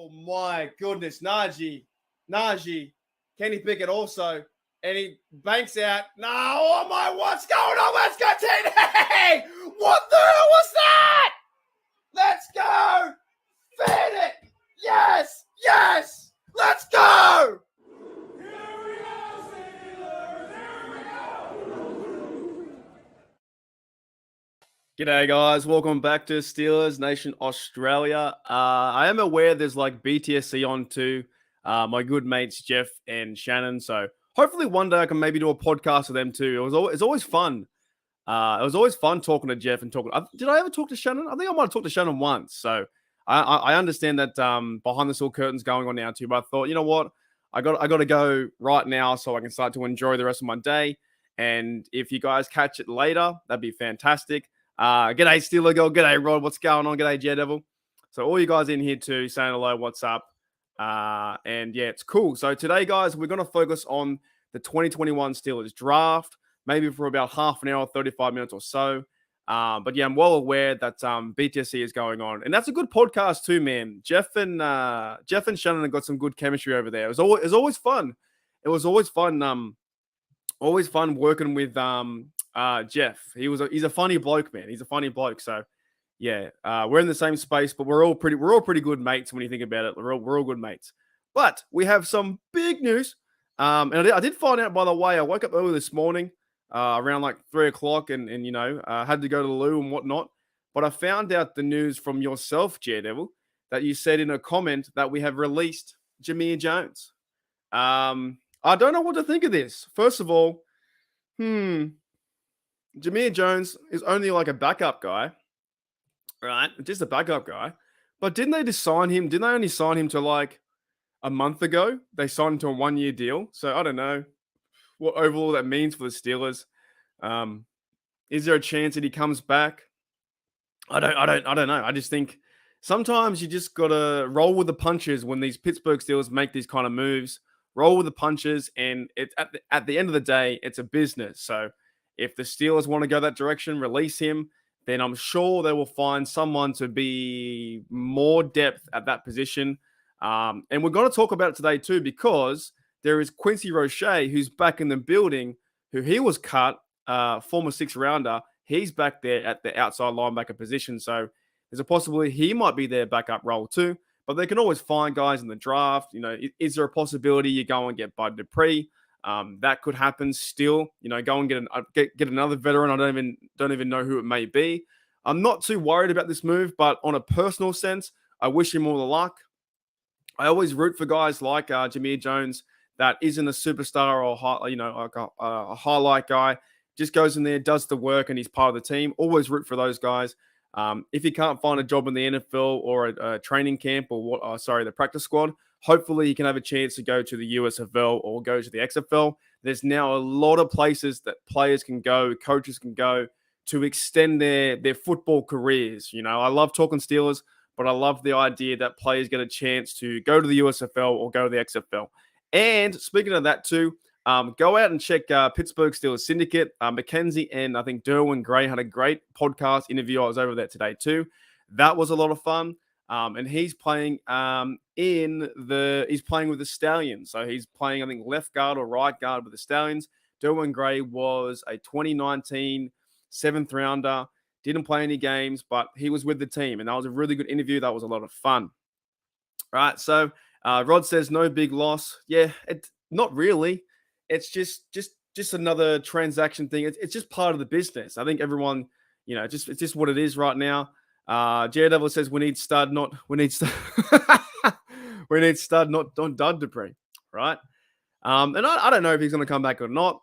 Oh my goodness, Najee, Kenny Pickett also, and he banks out. No, oh my, what's going on? Let's go, TD! What the hell was that? Let's go! Feed it! Yes! Yes! Let's go! G'day guys, welcome back to Steelers Nation Australia. I am aware there's like BTSC on too. My good mates Jeff and Shannon. So hopefully one day I can maybe do a podcast with them too. It's always fun. It was always fun talking to Jeff and talking. Did I ever talk to Shannon? I think I might have talked to Shannon once. So I understand that behind the steel curtains going on now too. But I thought, you know what, I got to go right now so I can start to enjoy the rest of my day. And if you guys catch it later, that'd be fantastic. G'day Steeler Girl, g'day Rod, what's going on? G'day Daredevil. So all you guys in here too, saying hello, what's up? And yeah, it's cool. So today, guys, we're going to focus on the 2021 Steelers draft, maybe for about half an hour, 35 minutes or so. But yeah, I'm well aware that BTSC is going on, and that's a good podcast too, man. Jeff and Shannon have got some good chemistry over there. It was always fun. It was always fun. Always fun working with Jeff. He's a funny bloke, man. He's a funny bloke. So yeah, we're in the same space, but we're all pretty good mates when you think about it. We're all good mates. But we have some big news. And I did find out, by the way, I woke up early this morning, around like 3:00, and you know, had to go to the loo and whatnot. But I found out the news from yourself, Daredevil, that you said in a comment that we have released Jameer Jones. I don't know what to think of this. First of all, Jameer Jones is only like a backup guy, right? Just a backup guy. But didn't they just sign him? Didn't they only sign him to like a month ago? They signed him to a 1-year deal. So I don't know what overall that means for the Steelers. Is there a chance that he comes back? I don't know. I just think sometimes you just gotta roll with the punches when these Pittsburgh Steelers make these kind of moves. Roll with the punches, and it's at the end of the day, it's a business. So if the Steelers want to go that direction, release him, then I'm sure they will find someone to be more depth at that position. And we're going to talk about it today too, because there is Quincy Roche, who's back in the building, who he was cut, former 6th rounder. He's back there at the outside linebacker position. So there's a possibility he might be their backup role too. But they can always find guys in the draft. You know, is there a possibility you go and get Bud Dupree? That could happen still. You know, go and get another veteran. I don't even know who it may be. I'm not too worried about this move, but on a personal sense, I wish him all the luck. I always root for guys like Jameer Jones that isn't a superstar or like a highlight guy. Just goes in there, does the work, and he's part of the team. Always root for those guys. If he can't find a job in the NFL or a training camp or the practice squad, hopefully he can have a chance to go to the USFL or go to the XFL. There's now a lot of places that players can go, coaches can go to extend their football careers. You know, I love talking Steelers, but I love the idea that players get a chance to go to the USFL or go to the XFL. And speaking of that too, go out and check Pittsburgh Steelers Syndicate. Mackenzie and I think Derwin Gray had a great podcast interview. I was over there today too. That was a lot of fun. And he's playing he's playing with the Stallions. So he's playing, I think, left guard or right guard with the Stallions. Derwin Gray was a 2019 7th rounder. Didn't play any games, but he was with the team. And that was a really good interview. That was a lot of fun. All right. So Rod says no big loss. Yeah, not really. It's just another transaction thing. It's just part of the business. I think everyone, you know, it's just what it is right now. Daredevil says we need stud, not Dud Dupree, right? And I don't know if he's going to come back or not,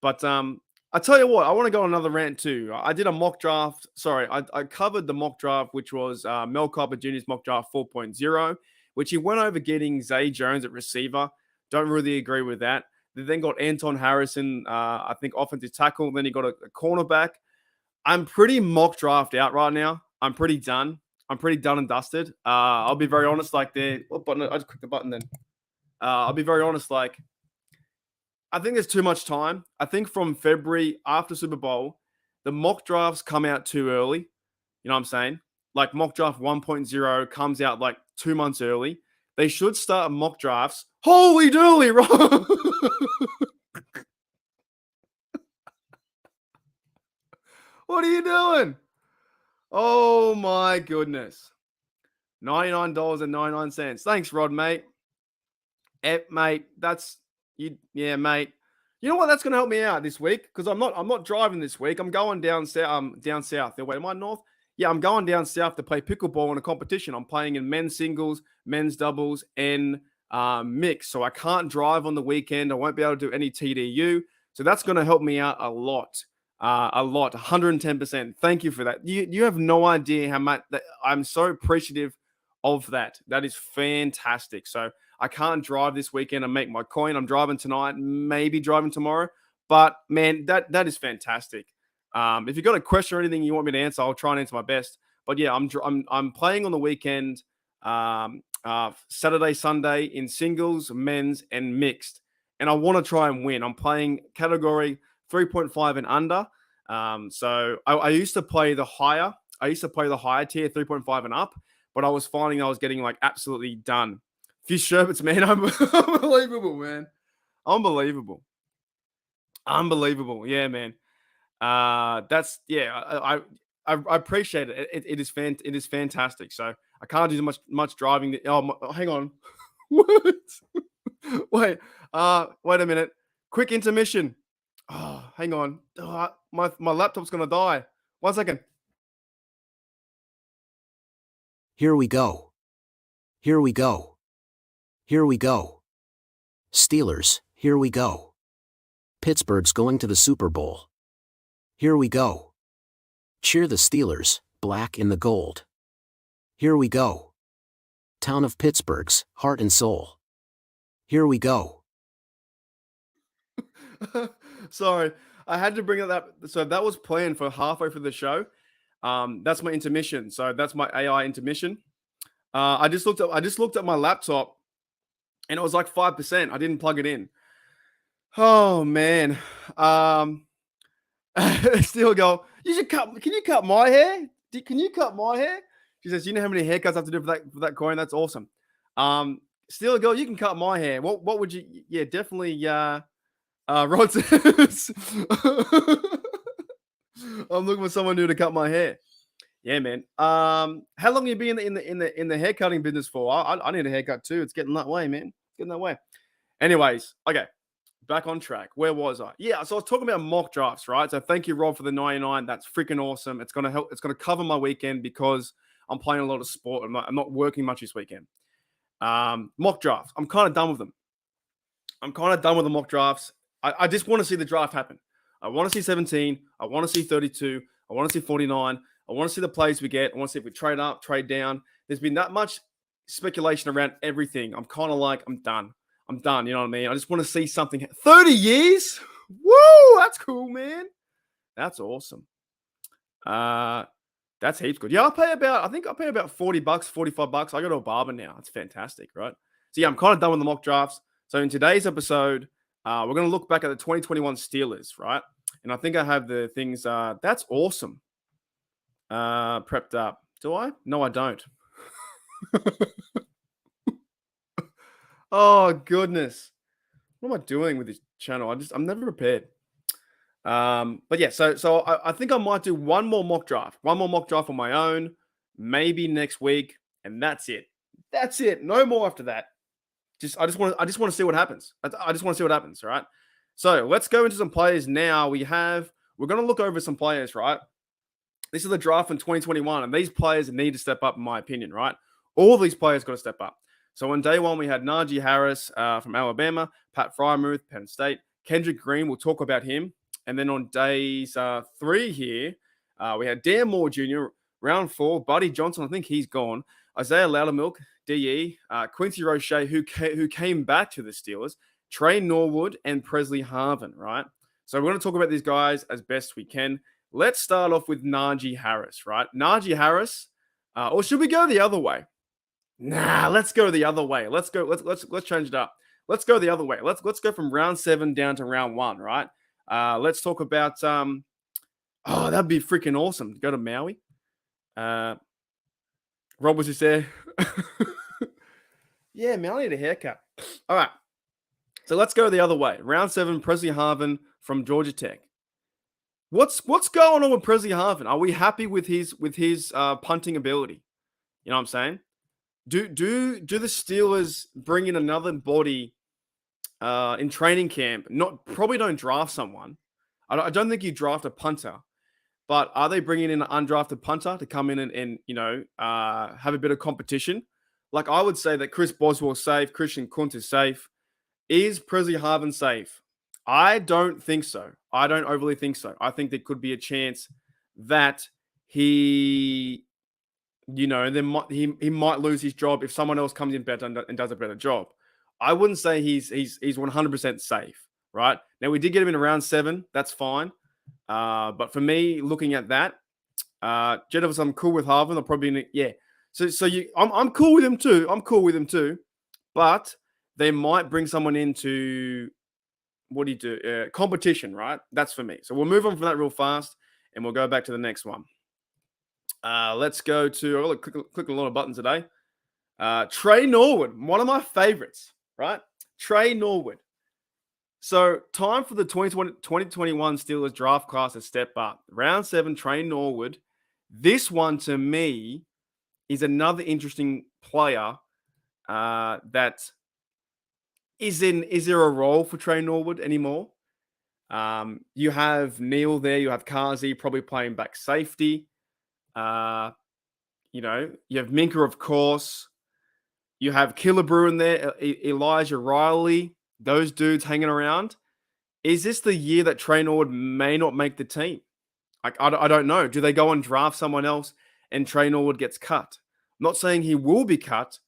but I tell you what, I want to go on another rant too. I did a mock draft. Sorry, I covered the mock draft, which was Mel Kiper Jr.'s mock draft 4.0, which he went over getting Zay Jones at receiver. Don't really agree with that. They then got Anton Harrison, I think, offensive tackle. Then he got a cornerback. I'm pretty mock draft out right now. I'm pretty done. I'm pretty done and dusted. I'll be very honest. Like what button? I just clicked the button then. I'll be very honest. Like, I think there's too much time. I think from February after Super Bowl, the mock drafts come out too early. You know what I'm saying? Like mock draft 1.0 comes out like 2 months early. They should start mock drafts. Holy dooly, Rob! What are you doing? Oh my goodness. $99.99. Thanks, Rod, mate. Mate, that's you. Yeah, mate. You know what? That's gonna help me out this week because I'm not driving this week. I'm going down south. Down south. Wait, am I north? Yeah, I'm going down south to play pickleball in a competition. I'm playing in men's singles, men's doubles, and mix. So I can't drive on the weekend. I won't be able to do any TDU. So that's going to help me out a lot. A lot, 110%. Thank you for that. You have no idea how much I'm so appreciative of that. That is fantastic. So I can't drive this weekend and make my coin. I'm driving tonight, maybe driving tomorrow. But man, that is fantastic. If you've got a question or anything you want me to answer, I'll try and answer my best. But yeah, I'm playing on the weekend, Saturday, Sunday in singles, men's, and mixed, and I want to try and win. I'm playing category 3.5 and under. So I used to play the higher. I used to play the higher tier, 3.5 and up, but I was finding I was getting like absolutely done. Few sherbets, man. Unbelievable, man. Unbelievable. Unbelievable. Yeah, man. That's yeah. I appreciate it. It is fantastic. So I can't do much driving. Oh, hang on. What? Wait a minute. Quick intermission. Oh, hang on. Oh, my laptop's gonna die. 1 second. Here we go. Here we go. Here we go. Steelers, here we go. Pittsburgh's going to the Super Bowl. Here we go. Cheer the Steelers, black in the gold. Here we go. Town of Pittsburgh's heart and soul. Here we go. Sorry, I had to bring up that. So that was planned for halfway through the show. That's my intermission. So that's my AI intermission. I just looked at my laptop, and it was like 5%. I didn't plug it in. Oh man. Still go. You should cut. Can you cut my hair? Can you cut my hair? She says, "You know how many haircuts I have to do for that coin? That's awesome." Still go. You can cut my hair. What would you? Yeah, definitely. Rod says, "I'm looking for someone new to cut my hair." Yeah, man. How long have you been in the hair cutting business for? I need a haircut too. It's getting that way, man. It's getting that way. Anyways, okay. Back on track. Where was I? Yeah, so I was talking about mock drafts, right? So thank you, Rob, for the 99. That's freaking awesome. It's gonna help. It's gonna cover my weekend because I'm playing a lot of sport. I'm not working much this weekend. Mock drafts. I'm kind of done with them. I'm kind of done with the mock drafts. I just want to see the draft happen. I want to see 17. I want to see 32. I want to see 49. I want to see the plays we get. I want to see if we trade up, trade down. There's been that much speculation around everything. I'm kind of like, I'm done. I'm done. You know what I mean? I just want to see something. 30 years? Woo! That's cool, man. That's awesome. That's heaps good. Yeah, I think I pay about $40, $45. I go to a barber now. It's fantastic, right? So yeah, I'm kind of done with the mock drafts. So in today's episode, we're going to look back at the 2021 Steelers, right? And I think I have the things. That's awesome. Prepped up. Do I? No, I don't. Oh goodness, what am I doing with this channel? I'm never prepared. But yeah, so I think I might do one more mock draft on my own, maybe next week, and that's it. That's it. No more after that. I just want to see what happens. I just want to see what happens. All right. So let's go into some players now. We're going to look over some players, right? This is the draft in 2021, and these players need to step up, in my opinion, right? All these players got to step up. So on day one, we had Najee Harris from Alabama, Pat Frymuth, Penn State, Kendrick Green. We'll talk about him. And then on days 3 here, we had Dan Moore Jr., round 4, Buddy Johnson. I think he's gone. Isaiah Loudermilk, DE, Quincy Roche, who came back to the Steelers, Trey Norwood, and Presley Harvin, right? So we're going to talk about these guys as best we can. Let's start off with Najee Harris, right? Najee Harris, or should we go the other way? Nah, let's go the other way. Let's change it up. Let's go the other way. Let's go from round 7 down to round 1, right? Let's talk about that'd be freaking awesome. Go to Maui. Rob was just there. Yeah, man, I need a haircut. All right. So let's go the other way. Round 7, Presley Harvin from Georgia Tech. What's going on with Presley Harvin? Are we happy with his punting ability? You know what I'm saying? Do the Steelers bring in another body in training camp? Probably don't draft someone. I don't think you draft a punter, but are they bringing in an undrafted punter to come in and have a bit of competition? Like I would say that Chris Boswell's safe, Christian Kuntz is safe. Is Presley Harvin safe? I don't think so. I don't overly think so. I think there could be a chance that he, he might lose his job if someone else comes in better and does a better job. I wouldn't say he's 100% safe, right? Now we did get him in round 7. That's fine. But for me, looking at that, Jennifer, I'm cool with Harvin. I'll probably I'm cool with him too. I'm cool with him too, but they might bring someone into competition, right? That's for me. So we'll move on from that real fast, and we'll go back to the next one. Let's go to clicking a lot of buttons today. Trey Norwood, one of my favorites, right? Trey Norwood. So time for the 2021 Steelers draft class to step up. Round 7, Trey Norwood. This one to me is another interesting player that is there a role for Trey Norwood anymore? You have Neal there, you have Kazi probably playing back safety. You have Minka, of course. You have Killebrew in there, Elijah Riley, those dudes hanging around. Is this the year that Trey Norwood may not make the team? I don't know. Do they go and draft someone else and Trey Norwood gets cut? I'm not saying he will be cut,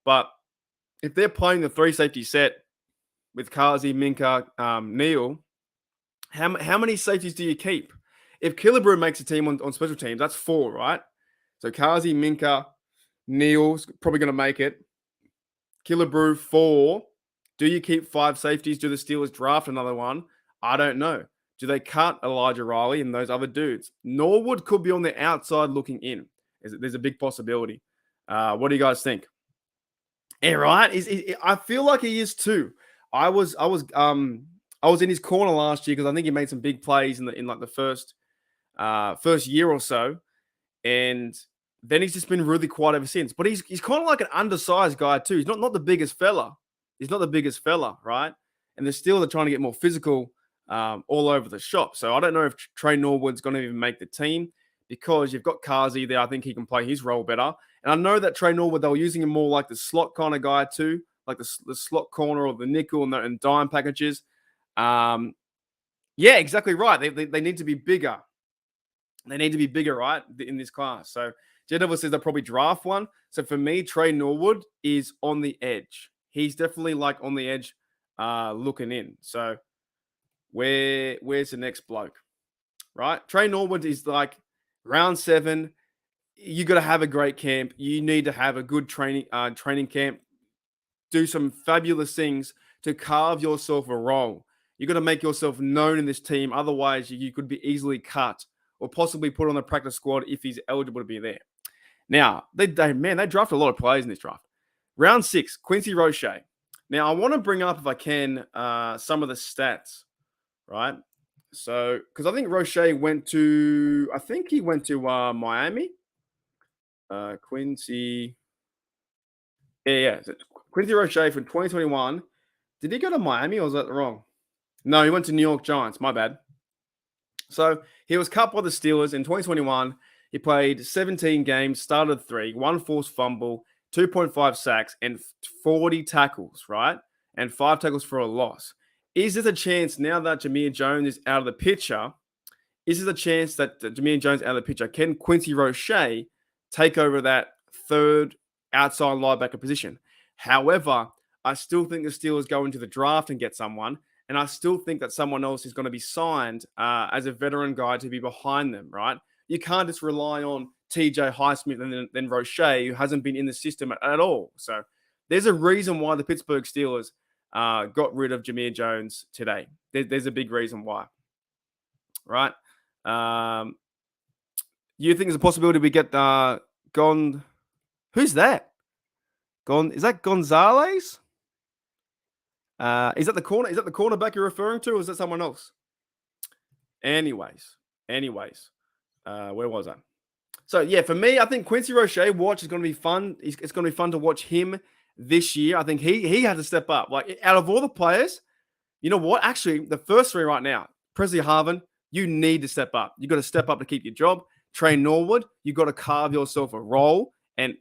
but if they're playing the 3 safety set with Kazi, Minka, Neal, how many safeties do you keep? If Killebrew makes a team on special teams, that's 4, right? So Kazi, Minka, Neal's probably going to make it. Killebrew 4. Do you keep 5 safeties? Do the Steelers draft another one? I don't know. Do they cut Elijah Riley and those other dudes? Norwood could be on the outside looking in. There's a big possibility. What do you guys think? Yeah, right. I feel like he is too. I was in his corner last year because I think he made some big plays in the first year or so, and then he's just been really quiet ever since. But he's kind of like an undersized guy too. He's not the biggest fella. He's not the biggest fella, right? And they're still trying to get more physical all over the shop. So I don't know if Trey Norwood's going to even make the team because you've got Kazi there. I think he can play his role better. And I know that Trey Norwood, they were using him more like the slot kind of guy too, like the slot corner or the nickel and dime packages. Yeah, exactly right. They need to be bigger. They need to be bigger, right, in this class. So Jedova says they'll probably draft one. So for me, Trey Norwood is on the edge. He's definitely like on the edge looking in. So where's the next bloke, right? Trey Norwood is like round 7. You got to have a great camp. You need to have a good training camp. Do some fabulous things to carve yourself a role. You got to make yourself known in this team. Otherwise, you could be easily cut or possibly put on the practice squad if he's eligible to be there. Now, they draft a lot of players in this draft. Round 6, Quincy Roche. Now, I want to bring up, if I can, some of the stats, right? So, because I think Roche went to Miami. Quincy. Yeah. So Quincy Roche from 2021. Did he go to Miami or was that wrong? No, he went to New York Giants. My bad. So he was cut by the Steelers in 2021. He played 17 games, started 3, 1 forced fumble, 2.5 sacks, and 40 tackles, right? And 5 tackles for a loss. Is this a chance now that Jameer Jones is out of the picture? Is this a chance that Jameer Jones is out of the picture? Can Quincy Roche take over that third outside linebacker position? However, I still think the Steelers go into the draft and get someone. And I still think that someone else is going to be signed as a veteran guy to be behind them, right? You can't just rely on TJ Highsmith and then Roche, who hasn't been in the system at all. So there's a reason why the Pittsburgh Steelers got rid of Jameer Jones today. There's a big reason why, right? You think there's a possibility we get gone? Who's that? Is that Gonzalez? Is that the corner? Is that the cornerback you're referring to, or is that someone else? Anyways, where was I? So yeah, for me, I think Quincy Roche watch is going to be fun. It's going to be fun to watch him this year. I think he had to step up. Like out of all the players, you know what? Actually, the first three right now, Presley Harvin, you need to step up. You got to step up to keep your job. Trey Norwood, you got to carve yourself a role, and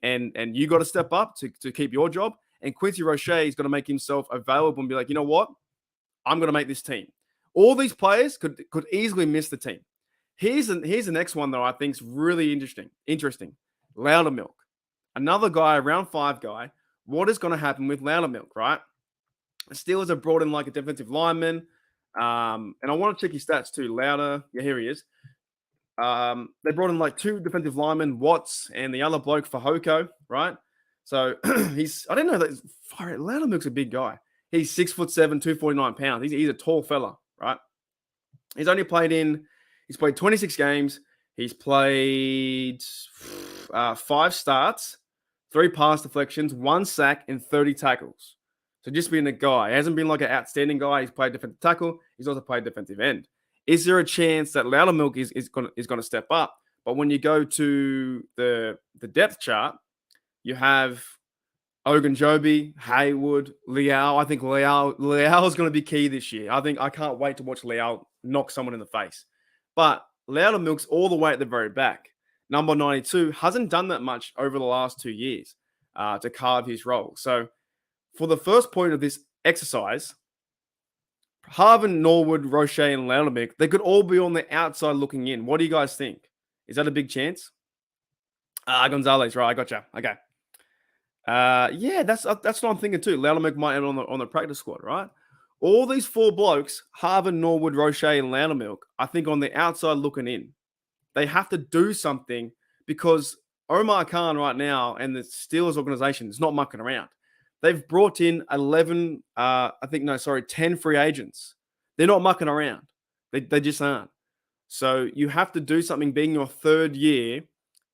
you got to step up to keep your job. And Quincy Roche is going to make himself available and be like, you know what? I'm going to make this team. All these players could easily miss the team. Here's the next one though. I think is really interesting. Loudermilk, another guy, round 5 guy. What is going to happen with Loudermilk, right? The Steelers have brought in like a defensive lineman, and I want to check his stats too. Louder, yeah, here he is. They brought in like 2 defensive linemen, Watts and the other bloke for Hoko, right? So I didn't know that Loudermilk's a big guy. He's 6'7", 249 pounds. He's a tall fella, right? He's played 26 games. He's played 5 starts, 3 pass deflections, 1 sack, and 30 tackles. So just being a guy, he hasn't been like an outstanding guy. He's played defensive tackle. He's also played defensive end. Is there a chance that Loudermilk is going to step up? But when you go to the depth chart, you have Ogunjobi, Haywood, Liao. I think Liao is going to be key this year. I can't wait to watch Liao knock someone in the face. But Loudermilk's all the way at the very back. Number 92 hasn't done that much over the last 2 years to carve his role. So for the first point of this exercise, Harvin, Norwood, Roche, and Loudermilk, they could all be on the outside looking in. What do you guys think? Is that a big chance? Gonzalez, right? I gotcha. Okay. Yeah, that's what I'm thinking too. Loudermilk might end on the practice squad, right? All these 4 blokes, Harvin, Norwood, Roche, and Loudermilk, I think on the outside looking in. They have to do something because Omar Khan right now and the Steelers organization is not mucking around. They've brought in 10 free agents. They're not mucking around. They just aren't. So you have to do something being your 3rd year.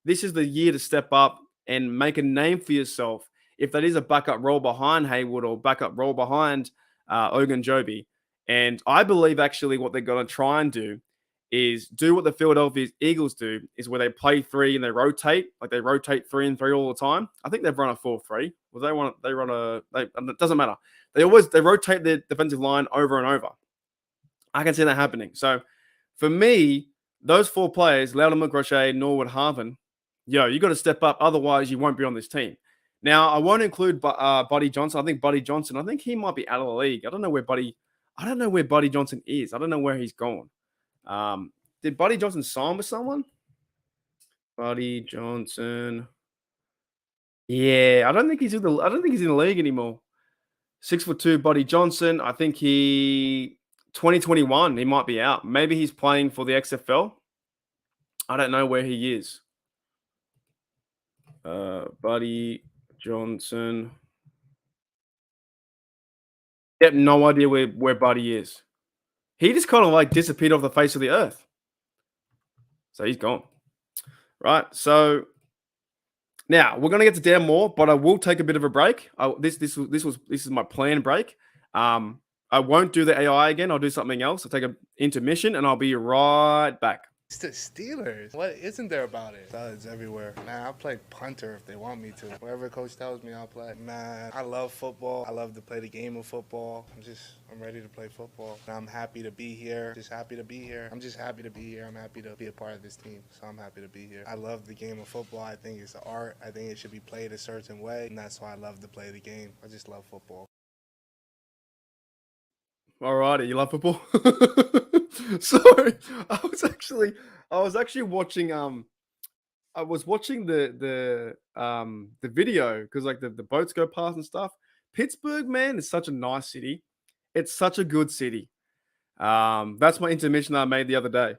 This is the year to step up and make a name for yourself. If that is a backup role behind Haywood or backup role behind Ogunjobi. And I believe actually what they're going to try and do is do what the Philadelphia Eagles do, is where they play 3 and they rotate. Like they rotate 3 and 3 all the time. I think they've run a 4-3. It doesn't matter. They rotate their defensive line over and over. I can see that happening. So for me, those 4 players, Loudermilk, Roche, Norwood, Harvin, you got to step up. Otherwise, you won't be on this team. Now, I won't include Buddy Johnson. I think he might be out of the league. I don't know where Buddy Johnson is. I don't know where he's gone. Did Buddy Johnson sign with someone? Buddy Johnson. Yeah, I don't think he's in the league anymore. 6'2", Buddy Johnson. I think 2021, he might be out. Maybe he's playing for the XFL. I don't know where he is. Buddy Johnson. Yep, no idea where Buddy is. He just kind of like disappeared off the face of the earth. So he's gone. Right. So now we're gonna get to Dan Moore, but I will take a bit of a break. This is my planned break. I won't do the AI again. I'll do something else. I'll take an intermission and I'll be right back. It's the Steelers. What isn't there about it? Studs everywhere. Man, I'll play punter if they want me to. Whatever coach tells me, I'll play. Man, I love football. I love to play the game of football. I'm ready to play football. And I'm happy to be here. Just happy to be here. I'm just happy to be here. I'm happy to be a part of this team. So I'm happy to be here. I love the game of football. I think it's an art. I think it should be played a certain way. And that's why I love to play the game. I just love football. Alrighty, you love football? Sorry, I was actually watching the video because like the boats go past and stuff. Pittsburgh, man, is such a nice city. It's such a good city. That's my intermission I made the other day.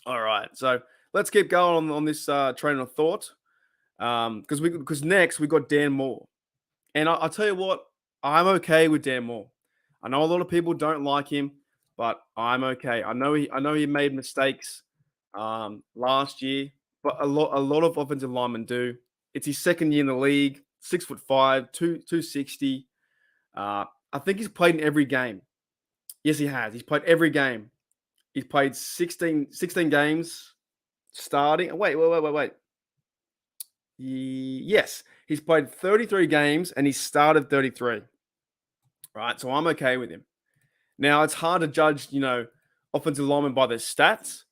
All right, so let's keep going on this train of thought. Because next we got Dan Moore, and I'll tell you what, I'm okay with Dan Moore. I know a lot of people don't like him, but I'm okay. I know he made mistakes last year, but a lot of offensive linemen do. It's his 2nd year in the league. 6'5", 260. I think he's played in every game. Yes, he has. He's played every game. He's played 16 games starting. Wait. Yes, he's played 33 games and he started 33. Right, so I'm okay with him. Now, it's hard to judge, offensive linemen by their stats,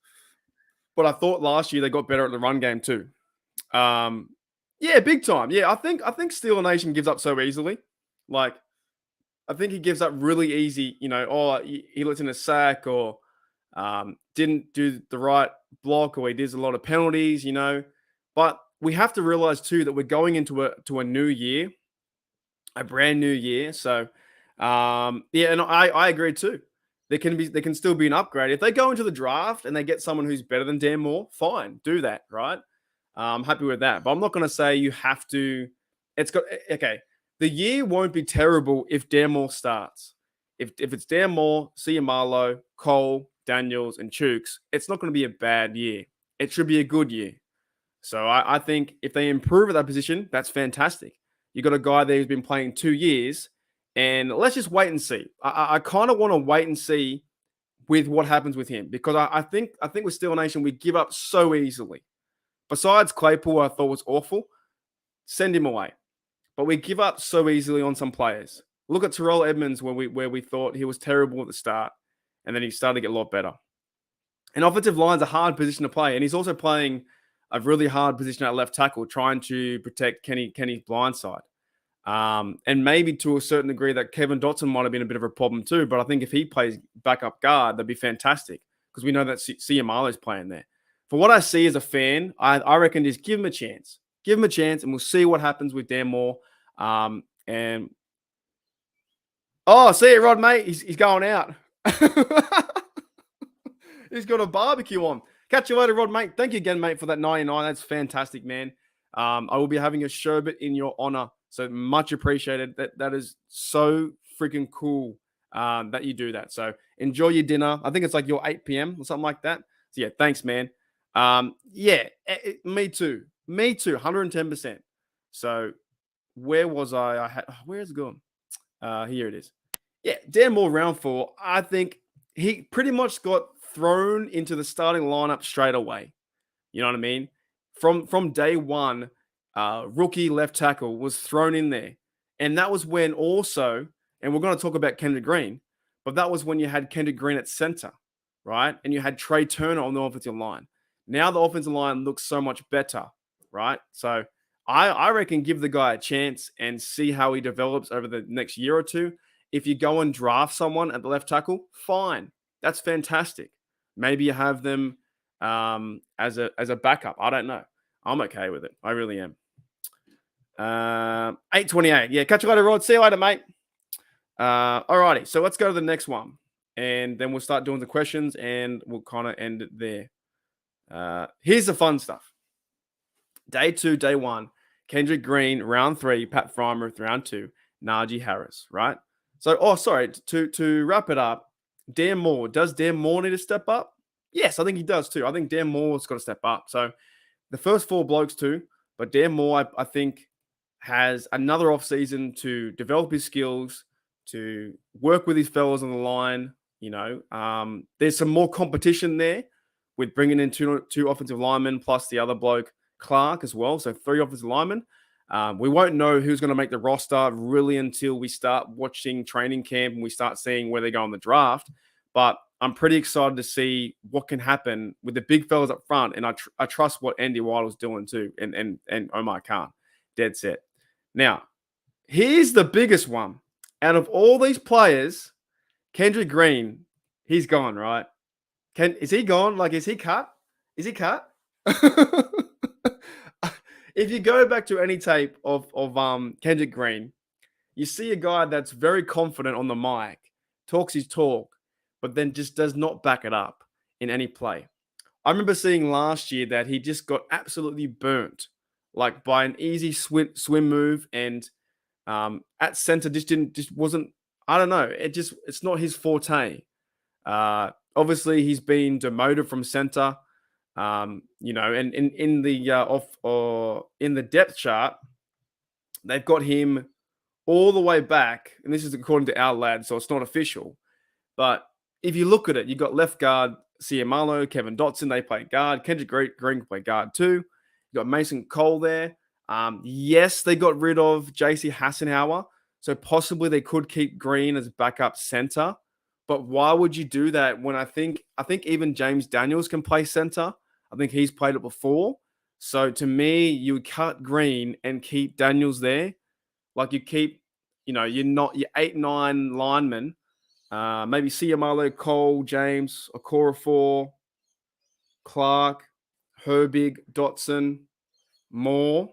but I thought last year they got better at the run game too. Yeah, big time. Yeah, I think Steeler Nation gives up so easily. Like, I think he gives up really easy, he lets in a sack or didn't do the right block or he does a lot of penalties, But we have to realize too that we're going into a new year, a brand new year. So, yeah, and I agree too. There can still be an upgrade. If they go into the draft and they get someone who's better than Dan Moore, fine, do that, right? I'm happy with that. But I'm not going to say you have to. Okay. The year won't be terrible if Dan Moore starts. If it's Dan Moore, Ciamalo, Cole, Daniels, and Chooks, it's not going to be a bad year. It should be a good year. So I think if they improve at that position, that's fantastic. You got a guy there who's been playing 2 years, and let's just wait and see. I kind of want to wait and see with what happens with him because I think with Steel Nation we give up so easily. Besides Claypool, I thought was awful. Send him away. But we give up so easily on some players. Look at Terrell Edmonds where we thought he was terrible at the start, and then he started to get a lot better. And offensive line's a hard position to play, and he's also playing a really hard position at left tackle, trying to protect Kenny's blind side. And maybe to a certain degree that Kevin Dotson might have been a bit of a problem too. But I think if he plays backup guard, that'd be fantastic because we know that Ciamalo is playing there. For what I see as a fan, I reckon just give him a chance. Give him a chance, and we'll see what happens with Dan Moore. And see you, Rod, mate. He's going out. He's got a barbecue on. Catch you later, Rod, mate. Thank you again, mate, for that 99. That's fantastic, man. I will be having a sherbet in your honor. So much appreciated. That is so freaking cool that you do that. So enjoy your dinner. I think it's like your 8 p.m. or something like that. So yeah, thanks, man. Me too. Me too, 110%. So where was I? Where's it gone? Here it is. Yeah, Dan Moore, round 4. I think he pretty much got thrown into the starting lineup straight away. You know what I mean? From day one, rookie left tackle was thrown in there. And that was when also, and we're going to talk about Kendrick Green, but that was when you had Kendrick Green at center, right? And you had Trey Turner on the offensive line. Now the offensive line looks so much better, right? So I reckon give the guy a chance and see how he develops over the next year or two. If you go and draft someone at the left tackle, fine. That's fantastic. Maybe you have them as a backup. I don't know. I'm okay with it. I really am. 8:28. Yeah, catch you later, Rod. See you later, mate. Alrighty. So let's go to the next one. And then we'll start doing the questions and we'll kind of end it there. Here's the fun stuff. Day 2, day 1. Kendrick Green, round 3. Pat Frymouth, round 2. Najee Harris, right? So, to wrap it up, Dan Moore. Does Dan Moore need to step up? Yes, I think he does too. I think Dan Moore's got to step up. So the first 4 blokes too, but Dan Moore, I think, has another offseason to develop his skills, to work with his fellows on the line. There's some more competition there with bringing in two offensive linemen plus the other bloke, Clark, as well. So 3 offensive linemen. We won't know who's going to make the roster really until we start watching training camp and we start seeing where they go in the draft. But I'm pretty excited to see what can happen with the big fellas up front. And I trust what Andy Weidl's doing too. And Omar Khan. Dead set. Now, here's the biggest one. Out of all these players, Kendrick Green, he's gone, right? Is he gone? Like, is he cut? Is he cut? If you go back to any tape of Kendrick Green, you see a guy that's very confident on the mic, talks his talk, but then just does not back it up in any play. I remember seeing last year that he just got absolutely burnt, like by an easy swim move, and at center just wasn't. I don't know. It's not his forte. Obviously, he's been demoted from center. And in the depth chart, they've got him all the way back, and this is according to our lad, so it's not official. But if you look at it, you've got left guard Ciamalo, Kevin Dotson, they play guard. Kendrick Green can play guard too. You got Mason Cole there. Yes, they got rid of JC Hassenauer, so possibly they could keep Green as backup center. But why would you do that when I think even James Daniels can play center? I think he's played it before. So to me, you would cut Green and keep Daniels there. Like you keep, your 8-9 linemen. Maybe Ciamalo, Cole, James, Okorafor, Clark, Herbig, Dotson, Moore.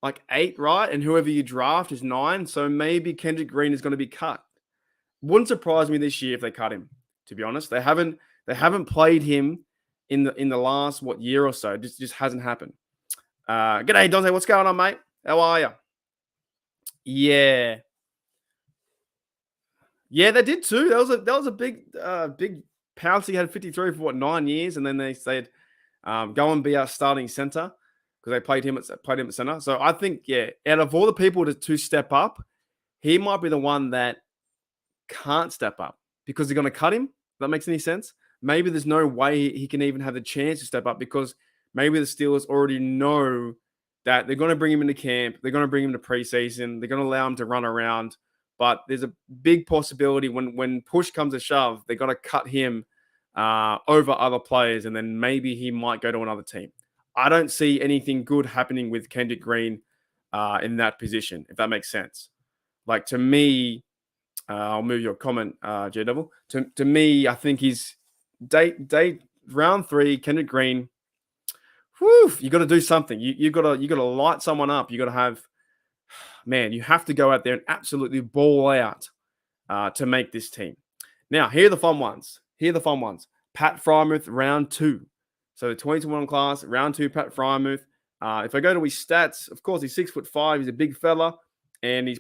Like 8, right? And whoever you draft is 9. So maybe Kendrick Green is going to be cut. Wouldn't surprise me this year if they cut him, to be honest. They haven't played him in the last year or so. It just hasn't happened. G'day, Dante. What's going on, mate? How are you? Yeah. Yeah, they did too. That was a big pounce. He had 53 for 9 years, and then they said, go and be our starting center because they played him at center. So I think, out of all the people to step up, he might be the one that can't step up because they're going to cut him. If that makes any sense? Maybe there's no way he can even have the chance to step up because maybe the Steelers already know that they're going to bring him into camp. They're going to bring him to preseason. They're going to allow him to run around. But there's a big possibility when push comes to shove, they're going to cut him over other players, and then maybe he might go to another team. I don't see anything good happening with Kendrick Green in that position, if that makes sense. Like, to me, I'll move your comment, J Devil. To me, I think he's date round 3, Kendrick Green. Whew, you got to do something. You got to light someone up. You got to have, man, you have to go out there and absolutely ball out to make this team. Now, here are the fun ones. Pat Frymouth, round 2. So the 2021 class, round 2, Pat Frymouth. If I go to his stats, of course, he's 6'5". He's a big fella, and has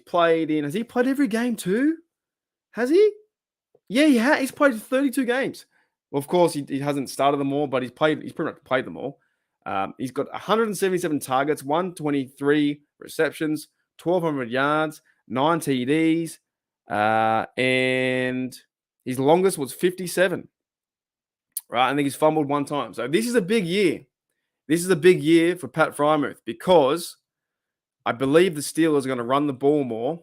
he played every game too? Has he? Yeah, he's played 32 games. Well, of course, he hasn't started them all, but he's pretty much played them all. He's got 177 targets, 123 receptions, 1,200 yards, 9 TDs, and his longest was 57. Right, I think he's fumbled 1 time. So this is a big year. This is a big year for Pat Frymouth because I believe the Steelers are going to run the ball more.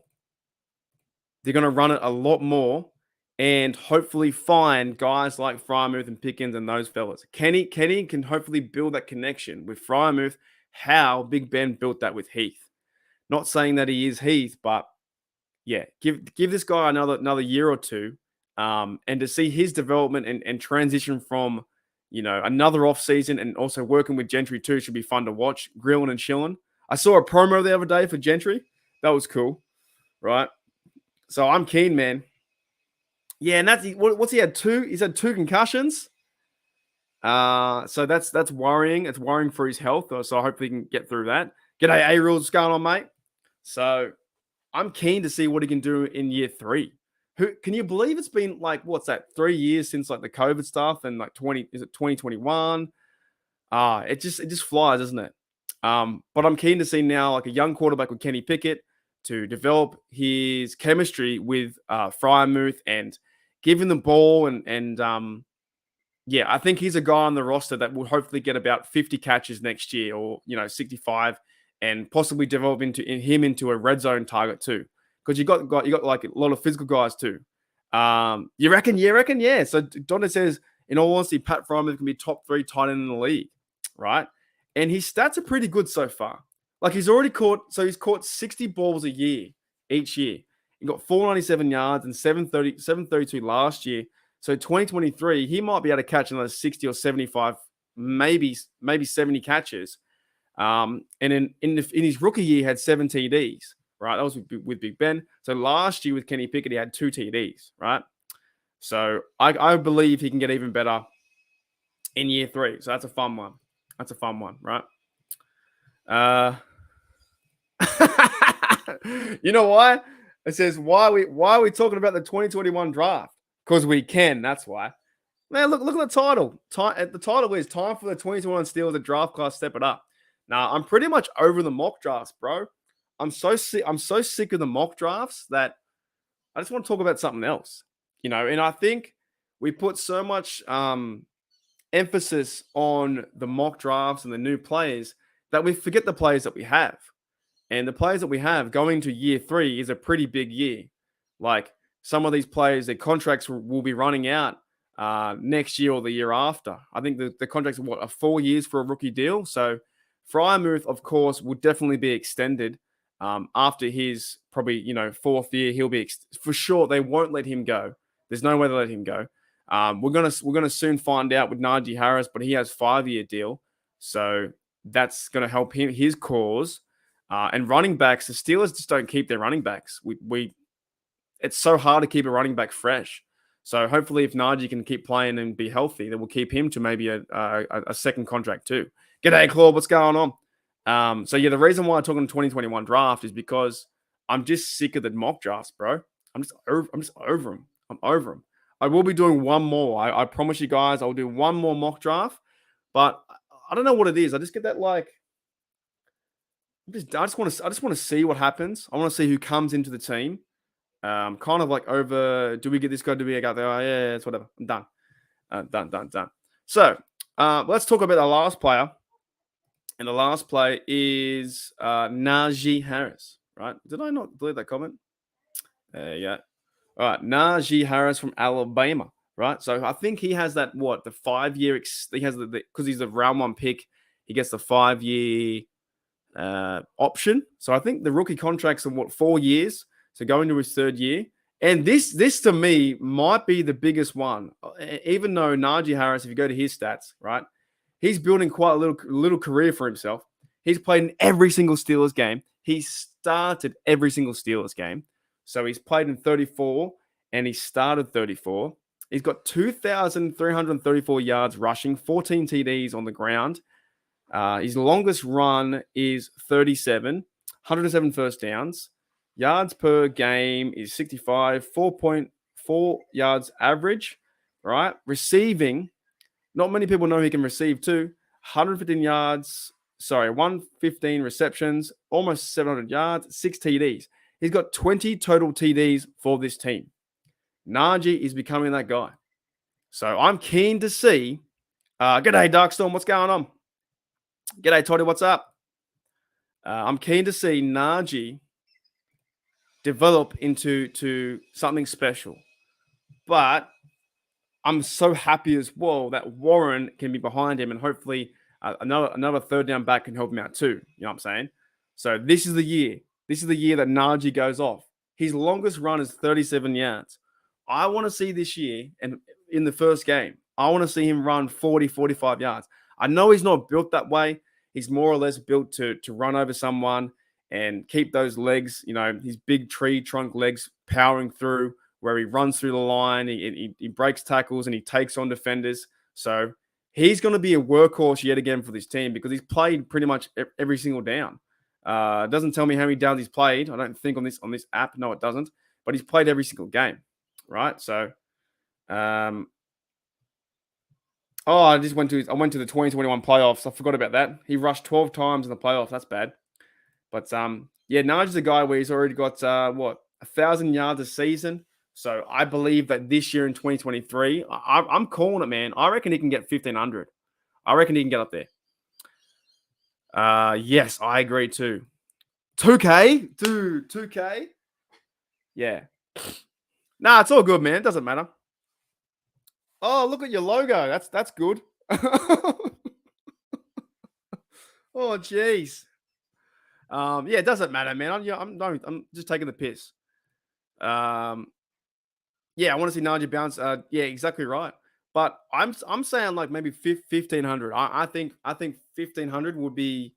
They're going to run it a lot more and hopefully find guys like Frymouth and Pickens and those fellas. Kenny can hopefully build that connection with Frymouth, how Big Ben built that with Heath. Not saying that he is Heath, but yeah, give this guy another year or two, and to see his development and transition from, another offseason and also working with Gentry too should be fun to watch, grilling and chilling. I saw a promo the other day for Gentry. That was cool, right? So I'm keen, man. Yeah, and what's he had 2? He's had 2 concussions. So that's worrying. It's worrying for his health. So hopefully he can get through that. G'day, A-Rules. What's going on, mate? So I'm keen to see what he can do in year 3. Can you believe it's been 3 years since the COVID stuff and 2021? It just flies, isn't it? But I'm keen to see now a young quarterback with Kenny Pickett to develop his chemistry with Frymouth and give him the ball and I think he's a guy on the roster that will hopefully get about 50 catches next year or 65 and possibly develop him into a red zone target too. Because you got a lot of physical guys too. You reckon? Yeah. So Donna says, in all honesty, Pat Frymouth can be top 3 tight end in the league, right? And his stats are pretty good so far. He's caught 60 balls a year, each year. He got 497 yards and 732 last year. So 2023, he might be able to catch another 60 or 75, maybe 70 catches. And in his rookie year, he had 7 TDs. Right, that was with Big Ben. So last year with Kenny Pickett, he had 2 TDs, right? So I believe he can get even better in year 3. So that's a fun one. Right? You know why? It says, why are we talking about the 2021 draft? Because we can, that's why. Man, look at the title. The title is Time for the 2021 Steelers, the draft class, step it up. Now, I'm pretty much over the mock drafts, bro. I'm so sick. I'm so sick of the mock drafts that I just want to talk about something else. And I think we put so much emphasis on the mock drafts and the new players that we forget the players that we have. And the players that we have going to year 3 is a pretty big year. Like some of these players, their contracts will be running out next year or the year after. I think the contracts are 4 years for a rookie deal. So Fryermuth, of course, will definitely be extended after his probably 4th year. He'll be for sure. They won't let him go. There's no way they let him go. We're gonna soon find out with Najee Harris, but he has 5-year deal, so that's gonna help his cause. And running backs, the Steelers just don't keep their running backs. It's so hard to keep a running back fresh. So hopefully, if Najee can keep playing and be healthy, then we'll keep him to maybe a second contract too. G'day, Claude. What's going on? So yeah, the reason why I'm talking 2021 draft is because I'm just sick of the mock drafts, bro. I'm just over them. I'm over them. I will be doing one more. I promise you guys, I'll do one more mock draft. But I don't know what it is. I just get that like. I just want to see what happens. I want to see who comes into the team. Kind of like over. Do we get this guy? Do we get there? Oh, yeah, it's whatever. I'm done. Done. So let's talk about the last player. And the last play is Najee Harris, right? Did I not delete that comment? There you go. All right, Najee Harris from Alabama, right? So I think he has that, the 5-year, he has because he's a round 1 pick, he gets the 5-year option. So I think the rookie contracts are 4 years, so going to his 3rd year. And this to me might be the biggest one, even though Najee Harris, if you go to his stats, right? He's building quite a little career for himself. He's played in every single Steelers game. He started every single Steelers game. So he's played in 34 and he started 34. He's got 2,334 yards rushing, 14 TDs on the ground. His longest run is 37, 107 first downs. Yards per game is 65, 4.4 yards average, right? Receiving, not many people know he can receive too. 115 receptions, almost 700 yards, 6 TDs. He's got 20 total TDs for this team. Najee is becoming that guy. So I'm keen to see. G'day, Darkstorm. What's going on? G'day, Toddy. What's up? I'm keen to see Najee develop into something special. But I'm so happy as well that Warren can be behind him and hopefully another 3rd down back can help him out too. You know what I'm saying? So this is the year. This is the year that Najee goes off. His longest run is 37 yards. I want to see this year, and in the first game, I want to see him run 40, 45 yards. I know he's not built that way. He's more or less built to run over someone and keep those legs, his big tree trunk legs powering through, where he runs through the line, he breaks tackles, and he takes on defenders. So he's going to be a workhorse yet again for this team because he's played pretty much every single down. It doesn't tell me how many downs he's played. I don't think on this app. No, it doesn't. But he's played every single game, right? So, I went to the 2021 playoffs. I forgot about that. He rushed 12 times in the playoffs. That's bad. But Najee's a guy where he's already got 1,000 yards a season. So I believe that this year in 2023, I'm calling it, man. I reckon he can get 1,500. I reckon he can get up there. Yes, I agree too. 2K? Dude, 2K? Yeah. Nah, it's all good, man. It doesn't matter. Oh, look at your logo. That's good. Oh, jeez. Yeah, it doesn't matter, man. I'm just taking the piss. Yeah, I want to see Najee bounce. Yeah, exactly right. But I'm saying like maybe 1,500. I think 1,500 would be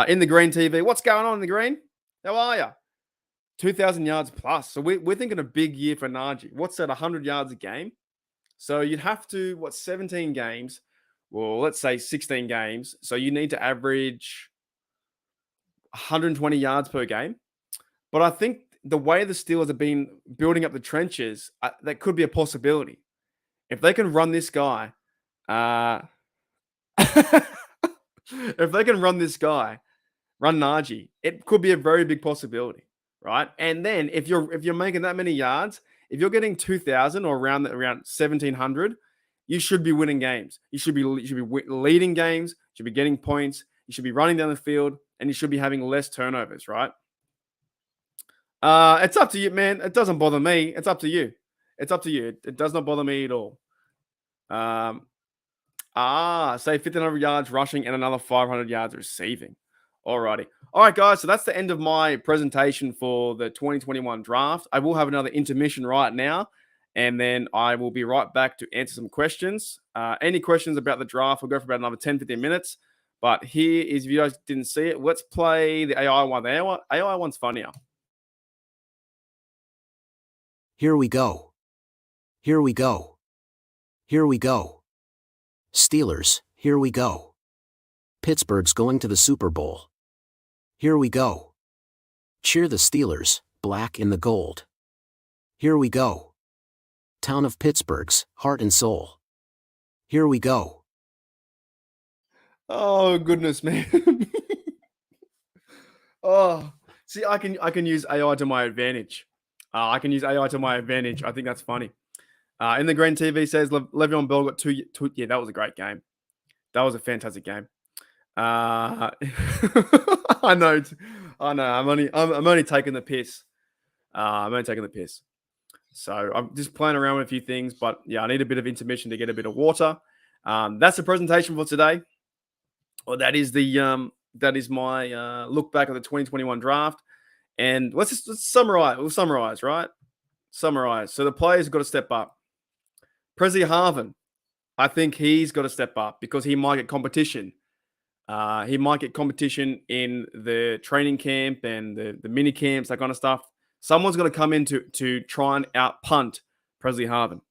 in the green TV. What's going on in the green? How are you? 2,000 yards plus. So we're thinking a big year for Najee. What's that? 100 yards a game. So you'd have to 17 games. Well, let's say 16 games. So you need to average 120 yards per game. But I think the way the Steelers have been building up the trenches, that could be a possibility. If they can run this guy, if they can run this guy run Najee. It could be a very big possibility, right? And then if you're making that many yards, if you're getting 2,000 or around 1,700, you should be winning games. You should be leading games. You should be getting points. You should be running down the field, and you should be having less turnovers, right? It's up to you, man. It doesn't bother me. It's up to you. It's up to you. It does not bother me at all. Say 1,500 yards rushing and another 500 yards receiving. Alrighty. All right, guys. So that's the end of my presentation for the 2021 draft. I will have another intermission right now, and then I will be right back to answer some questions. Any questions about the draft, we'll go for about another 10, 15 minutes. But here is, if you guys didn't see it, let's play the AI one. The AI one's funnier. Here we go. Here we go. Here we go. Steelers, here we go. Pittsburgh's going to the Super Bowl. Here we go. Cheer the Steelers, black in the gold. Here we go. Town of Pittsburgh's heart and soul. Here we go. Oh goodness, man. Oh, see, I can use AI to my advantage. I can use AI to my advantage. I think that's funny. In the Green TV says Le'Veon Bell got two. Yeah, that was a great game. That was a fantastic game. I know. I'm only taking the piss. I'm only taking the piss. So I'm just playing around with a few things, but yeah, I need a bit of intermission to get a bit of water. That's the presentation for today. Well, that is my look back at the 2021 draft. And let's summarize. We'll summarize, right? Summarize. So the players have got to step up. Prezi Harvin, I think he's got to step up because he might get competition. He might get competition in the training camp and the mini camps, that kind of stuff. Someone's going to come in to try and out-punt Prezi Harvin.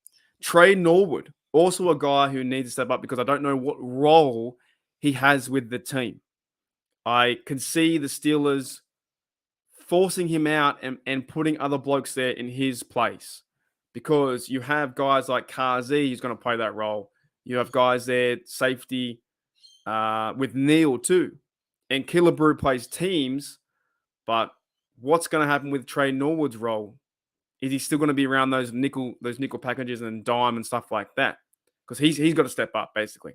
Trey Norwood, also a guy who needs to step up because I don't know what role he has with the team. I can see the Steelers forcing him out and putting other blokes there in his place because you have guys like Kazi who's going to play that role. You have guys there, safety, with Neil too. And Killebrew plays teams, but what's going to happen with Trey Norwood's role? Is he still going to be around those nickel packages and dime and stuff like that? Because he's got to step up, basically.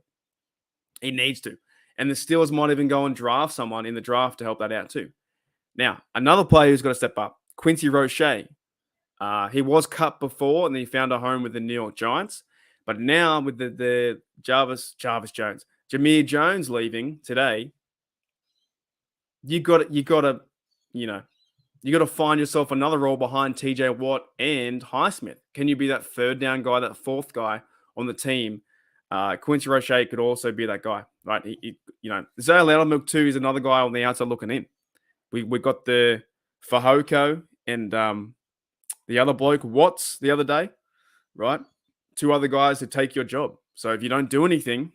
He needs to. And the Steelers might even go and draft someone in the draft to help that out too. Now, another player who's got to step up, Quincy Roche. He was cut before and then he found a home with the New York Giants. But now with the Jarvis Jones, Jameer Jones leaving today, you got to find yourself another role behind TJ Watt and Highsmith. Can you be that third down guy, that fourth guy on the team? Quincy Roche could also be that guy, right? Zay Loudermilk too is another guy on the outside looking in. We got the Fahoko and the other bloke, Watts, the other day, right? Two other guys who take your job. So if you don't do anything,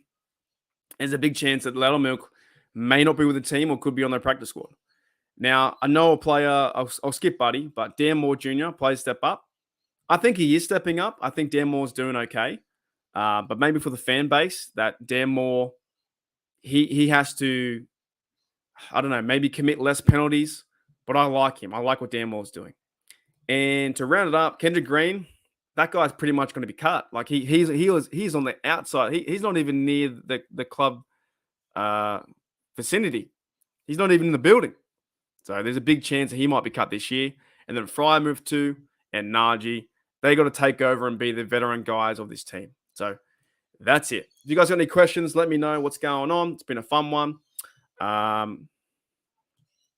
there's a big chance that Loudermilk may not be with the team or could be on their practice squad. Now, I know a player, I'll skip Buddy, but Dan Moore Jr. plays step up. I think he is stepping up. I think Dan Moore's doing okay. But maybe for the fan base, that Dan Moore, he has to, I don't know, maybe commit less penalties. But I like him. I like what Dan Moore's doing. And to round it up, Kendrick Green, that guy's pretty much going to be cut. Like he's on the outside. He's not even near the club vicinity. He's not even in the building. So there's a big chance that he might be cut this year. And then Freiermuth too, and Najee, they got to take over and be the veteran guys of this team. So that's it. If you guys got any questions, let me know what's going on. It's been a fun one.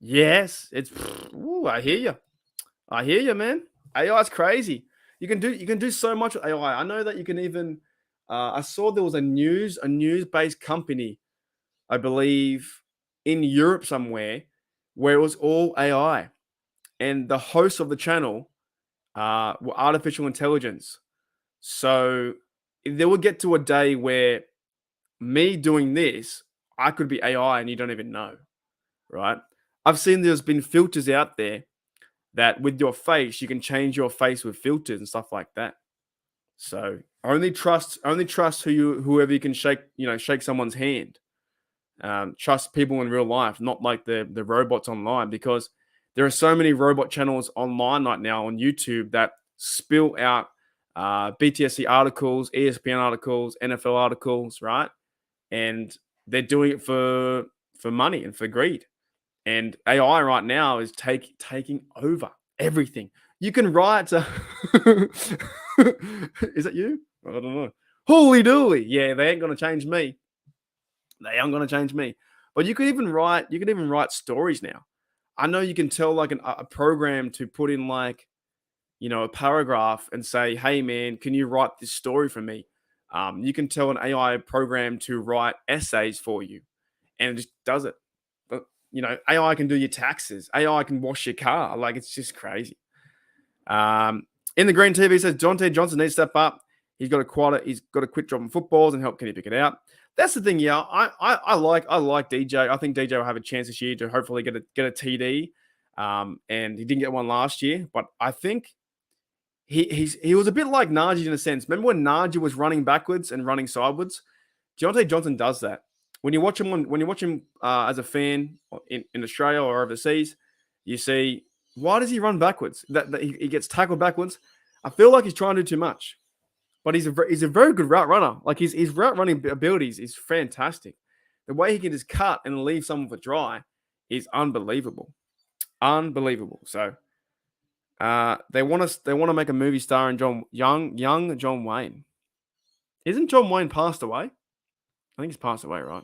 Yes, it's. Ooh, I hear you. I hear you, man. AI is crazy. You can do so much with AI. I know that you can even. I saw there was a news-based company, I believe, in Europe somewhere, where it was all AI, and the hosts of the channel were artificial intelligence. So there will get to a day where me doing this, I could be AI and you don't even know, right? I've seen there's been filters out there that with your face, you can change your face with filters and stuff like that. So only trust whoever you can shake someone's hand. Trust people in real life, not like the robots online, because there are so many robot channels online right now on YouTube that spill out BTSC articles, ESPN articles, NFL articles, right? And they're doing it for money and for greed. And AI right now is taking over everything. You can write. Is it you? I don't know. Holy dooly! Yeah, they ain't gonna change me. They aren't gonna change me. But you could even write. You can even write stories now. I know you can tell like a program to put in like a paragraph and say, "Hey man, can you write this story for me?" You can tell an AI program to write essays for you, and it just does it. But AI can do your taxes. AI can wash your car. Like it's just crazy. In the green TV says Diontae Johnson needs to step up. He's got to quit dropping footballs and help Kenny pick it out. That's the thing, yeah. I like DJ. I think DJ will have a chance this year to hopefully get a TD. And he didn't get one last year, but I think he was a bit like Najee in a sense. Remember when Najee was running backwards and running sideways? Diontae Johnson does that. When you watch him as a fan in Australia or overseas, you see, why does he run backwards? That he gets tackled backwards. I feel like he's trying to do too much, but he's a very good route runner. Like his route running abilities is fantastic. The way he can just cut and leave someone for dry is unbelievable, unbelievable. So they want to make a movie starring young John Wayne. Isn't John Wayne passed away? I think he's passed away, right?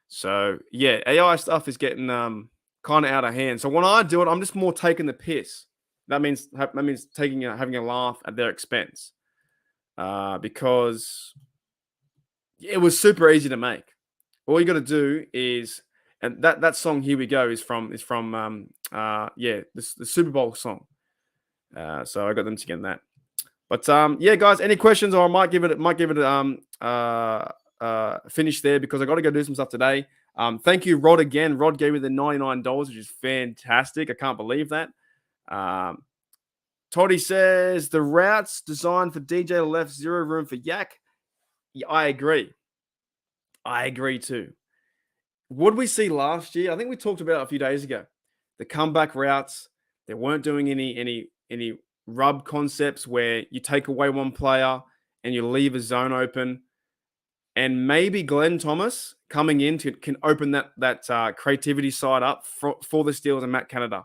So yeah, AI stuff is getting kind of out of hand. So when I do it, I'm just more taking the piss. That means having a laugh at their expense, because it was super easy to make. All you got to do is, and that song "Here We Go" is from the Super Bowl song. So I got them to get that. But yeah, guys, any questions? Or I might give it finish there because I got to go do some stuff today. Thank you, Rod, again. Rod gave me the $99, which is fantastic. I can't believe that. Toddy says the routes designed for DJ left zero room for Yak. Yeah, I agree. I agree too. What did we see last year? I think we talked about it a few days ago. The comeback routes. They weren't doing any rub concepts where you take away one player and you leave a zone open. And maybe Glenn Thomas coming in can open that creativity side up for the Steelers and Matt Canada.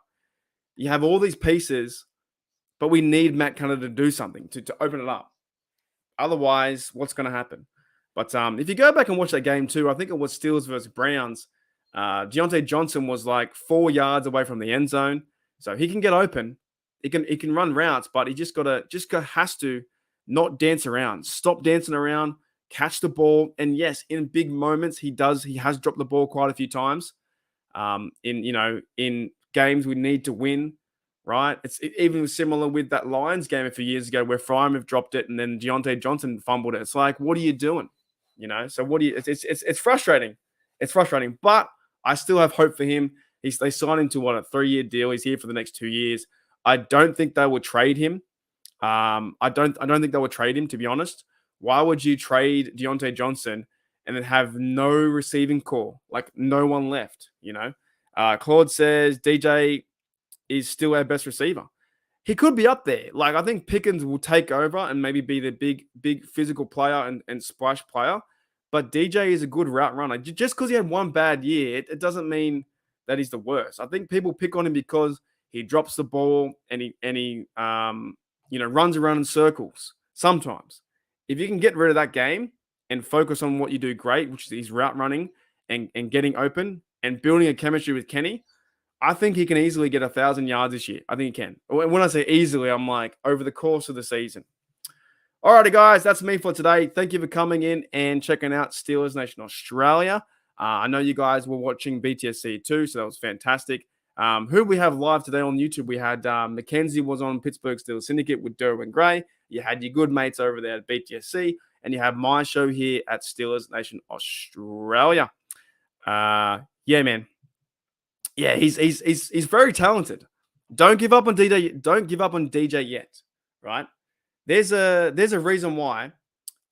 You have all these pieces, but we need Matt Canada to do something to open it up. Otherwise, what's going to happen? But if you go back and watch that game too, I think it was Steelers versus Browns. Diontae Johnson was like 4 yards away from the end zone, so he can get open. He can run routes, but he has to not dance around. Stop dancing around. Catch the ball, and yes, in big moments he has dropped the ball quite a few times. In games we need to win, right? It's even similar with that Lions game a few years ago where Freiermuth dropped it and then Diontae Johnson fumbled it. It's like, what are you doing? So what do you? It's frustrating. It's frustrating, but I still have hope for him. They signed him to a 3-year deal. He's here for the next 2 years. I don't think they will trade him. I don't think they will trade him, to be honest. Why would you trade Diontae Johnson and then have no receiving core, like no one left? Claude says DJ is still our best receiver. He could be up there. Like I think Pickens will take over and maybe be the big physical player and splash player. But DJ is a good route runner. Just because he had one bad year, it doesn't mean that he's the worst. I think people pick on him because he drops the ball and he runs around in circles sometimes. If you can get rid of that game and focus on what you do great, which is his route running and getting open and building a chemistry with Kenny, I think he can easily get 1,000 yards this year. I think he can. When I say easily, I'm like over the course of the season. All righty, guys, that's me for today. Thank you for coming in and checking out Steelers Nation Australia. I know you guys were watching BTSC too, so that was fantastic. Who we have live today on YouTube? We had Mackenzie was on Pittsburgh Steelers Syndicate with Derwin Gray. You had your good mates over there at BTSC, and you have my show here at Steelers Nation Australia. Yeah, man. Yeah, he's very talented. Don't give up on DJ. Don't give up on DJ yet, right? There's a reason why,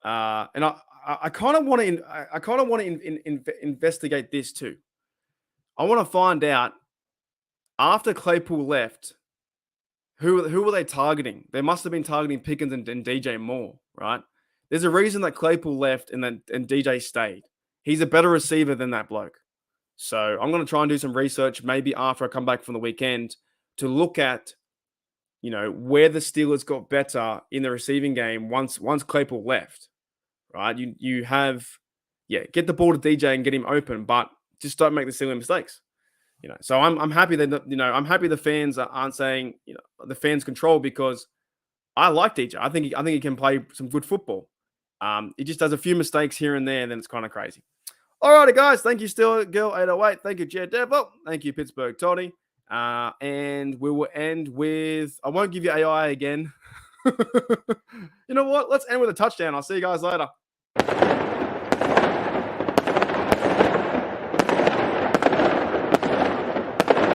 and I kind of want to. I kind of want to investigate this too. I want to find out after Claypool left, who were they targeting? They must have been targeting Pickens and DJ Moore, right? There's a reason that Claypool left and DJ stayed. He's a better receiver than that bloke. So I'm going to try and do some research maybe after I come back from the weekend to look at, where the Steelers got better in the receiving game once Claypool left, right? You have, get the ball to DJ and get him open, but just don't make the silly mistakes. So I'm happy that I'm happy the fans aren't saying the fans control, because I like DJ. I think he can play some good football. He just does a few mistakes here and there, and then it's kind of crazy. All righty, guys. Thank you, Steel Girl 808. Thank you, Jed Devil. Thank you, Pittsburgh Toddy. And we will end with, I won't give you AI again. You know what? Let's end with a touchdown. I'll see you guys later.